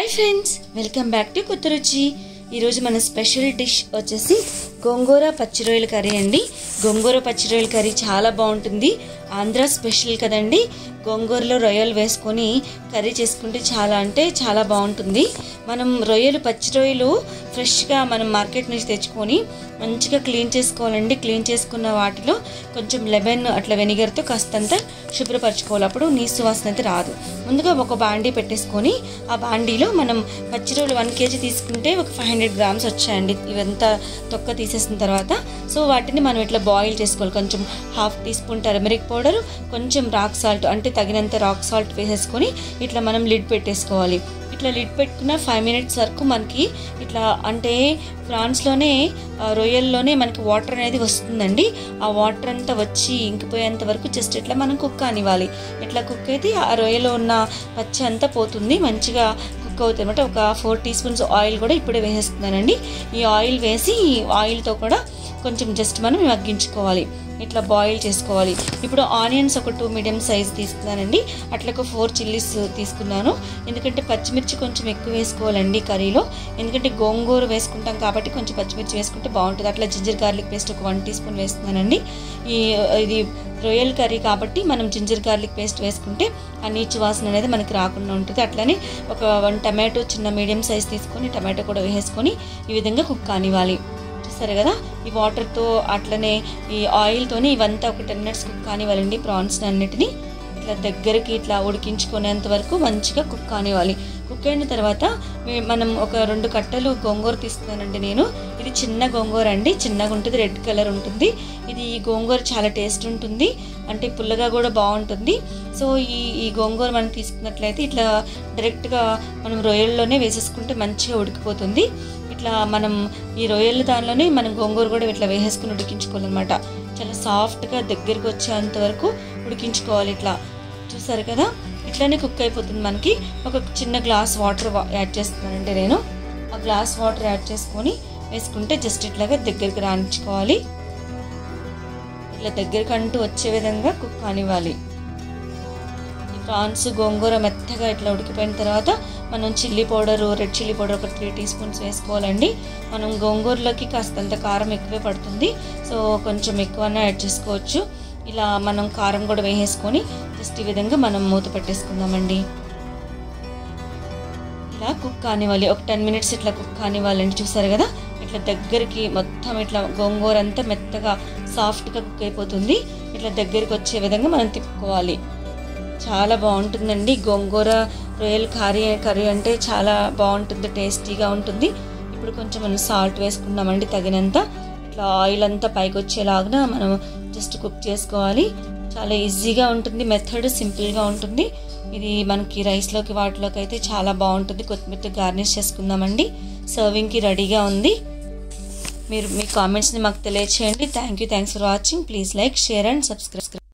Hi friends, welcome back to కొత్త రుచి. ఈరోజు మన స్పెషల్ డిష్ వచ్చేసి గోంగూర పచ్చి రొయ్యల కర్రీ అండి. గోంగూర పచ్చి రొయ్యల కర్రీ చాలా బాగుంటుంది. ఆంధ్ర స్పెషల్ కదండి. గోంగూరలో రొయ్యలు వేసుకొని కర్రీ చేసుకుంటే చాలా అంటే చాలా బాగుంటుంది. మనం పచ్చి రొయ్యలు ఫ్రెష్గా మనం మార్కెట్ నుంచి తెచ్చుకొని మంచిగా క్లీన్ చేసుకోవాలండి. క్లీన్ చేసుకున్న వాటిలో కొంచెం లెమన్ అట్లా వెనిగర్తో కాస్తంత శుభ్రపరచుకోవాలి. అప్పుడు నీసు వాసన అయితే రాదు. ముందుగా ఒక బాండీ పెట్టేసుకొని ఆ బాండీలో మనం పచ్చి రొయ్యలు 1 kg తీసుకుంటే ఒక 500 grams వచ్చాయండి. ఇవంతా తొక్క తీసేసిన తర్వాత సో వాటిని మనం ఇట్లా బాయిల్ చేసుకోవాలి. కొంచెం 1/2 teaspoon టర్మరిక్ పౌడర్, కొంచెం రాక్ సాల్ట్ అంటే తగినంత రాక్ సాల్ట్ వేసేసుకొని ఇట్లా మనం లిడ్ పెట్టేసుకోవాలి. ఇట్లా లిడ్ పెట్టుకున్న 5 minutes వరకు మనకి ఇట్లా అంటే ఫ్రాన్స్లోనే రొయ్యల్లోనే మనకి వాటర్ అనేది వస్తుందండి. ఆ వాటర్ అంతా వచ్చి ఇంకిపోయేంత వరకు జస్ట్ ఇట్లా మనం కుక్ అనివ్వాలి. ఇట్లా కుక్ అయితే ఆ రొయ్యలో ఉన్న పచ్చి అంతా పోతుంది, మంచిగా కుక్ అవుతుంది అనమాట. ఒక 4 teaspoons ఆయిల్ కూడా ఇప్పుడే వేసేస్తున్నానండి. ఈ ఆయిల్ వేసి ఈ ఆయిల్తో కూడా కొంచెం జస్ట్ మనం మగ్గించుకోవాలి, ఇట్లా బాయిల్ చేసుకోవాలి. ఇప్పుడు ఆనియన్స్ ఒక 2 మీడియం సైజ్ తీసుకున్నానండి. అట్లా ఒక 4 చిల్లీస్ తీసుకున్నాను. ఎందుకంటే పచ్చిమిర్చి కొంచెం ఎక్కువ వేసుకోవాలండి కర్రీలో. ఎందుకంటే గోంగూర వేసుకుంటాం కాబట్టి కొంచెం పచ్చిమిర్చి వేసుకుంటే బాగుంటుంది. అట్లా జింజర్ గార్లిక్ పేస్ట్ ఒక 1 teaspoon వేస్తున్నానండి. ఇది రొయ్యల్ కర్రీ కాబట్టి మనం జింజర్ గార్లిక్ పేస్ట్ వేసుకుంటే ఆ నీచు వాసన అనేది మనకి రాకుండా ఉంటుంది. అట్లనే ఒక 1 టమాటో చిన్న మీడియం సైజ్ తీసుకొని టమాటో కూడా వేసుకొని ఈ విధంగా కుక్ కానివ్వాలి. చూస్తారు కదా, ఈ వాటర్తో అట్లనే ఈ ఆయిల్తోని ఇవంతా ఒక 10 minutes కుక్ కానివ్వాలండి. ప్రాన్స్ అన్నిటిని ఇట్లా దగ్గరికి ఇట్లా ఉడికించుకునేంత వరకు మంచిగా కుక్ కానివ్వాలి. కుక్ అయిన తర్వాత మనం ఒక 2 కట్టలు గోంగూర తీసుకున్నానండి నేను. ఇది చిన్న గోంగూర అండి, చిన్నగా ఉంటుంది, రెడ్ కలర్ ఉంటుంది. ఇది ఈ గోంగూర చాలా టేస్ట్ ఉంటుంది, అంటే పుల్లగా కూడా బాగుంటుంది. సో ఈ గోంగూర మనం తీసుకున్నట్లయితే ఇట్లా డైరెక్ట్గా మనం రొయ్యల్లోనే వేసేసుకుంటే మంచిగా ఉడికిపోతుంది. ఇట్లా మనం ఈ రొయ్యల దానిలోనే మనం గోంగూర కూడా ఇట్లా వేసేసుకుని ఉడికించుకోవాలన్నమాట. చాలా సాఫ్ట్గా దగ్గరికి వచ్చేంత వరకు ఉడికించుకోవాలి. ఇట్లా చూసారు కదా, ఇట్లానే కుక్ అయిపోతుంది. మనకి ఒక చిన్న గ్లాస్ వాటర్ యాడ్ చేస్తున్నానంటే నేను ఆ గ్లాస్ వాటర్ యాడ్ చేసుకొని వేసుకుంటే జస్ట్ ఇట్లాగా దగ్గరికి రానిచ్చుకోవాలి. ఇట్లా దగ్గరికి అంటూ వచ్చే విధంగా కుక్ కానివ్వాలి. ఈ ప్రాన్స్ గోంగూర మెత్తగా ఇట్లా ఉడికిపోయిన తర్వాత మనం chilli powder, red chilli powder ఒక 3 teaspoons వేసుకోవాలండి. మనం గోంగూరలోకి కాస్తంత కారం ఎక్కువే పడుతుంది, సో కొంచెం ఎక్కువనే యాడ్ చేసుకోవచ్చు. ఇలా మనం కారం కూడా వేసేసుకొని జస్ట్ ఈ విధంగా మనం మూత పెట్టేసుకుందామండి. ఇలా కుక్ కానివ్వాలి, ఒక 10 minutes ఇట్లా కుక్ కానివ్వాలండి. చూసారు కదా, ఇట్లా దగ్గరికి మొత్తం ఇట్లా గోంగూర అంతా మెత్తగా సాఫ్ట్గా కుక్ అయిపోతుంది. ఇట్లా దగ్గరికి వచ్చే విధంగా మనం తిప్పుకోవాలి. చాలా బాగుంటుందండి గోంగూర రొయ్యల కర్రీ అంటే చాలా బాగుంటుంది, టేస్టీగా ఉంటుంది. ఇప్పుడు కొంచెం మనం సాల్ట్ వేసుకున్నామండి తగినంత. ఇట్లా ఆయిల్ అంతా పైకి వచ్చేలాగా మనం జస్ట్ కుక్ చేసుకోవాలి. చాలా ఈజీగా ఉంటుంది, మెథడ్ సింపుల్గా ఉంటుంది. ఇది మనకి రైస్లోకి వాటిలోకి అయితే చాలా బాగుంటుంది. కొత్తిమీరతో గార్నిష్ చేసుకుందామండి. సర్వింగ్కి రెడీగా ఉంది. మీరు మీ కామెంట్స్ని మాకు తెలియచేయండి. Thanks for watching. Please like, share and subscribe.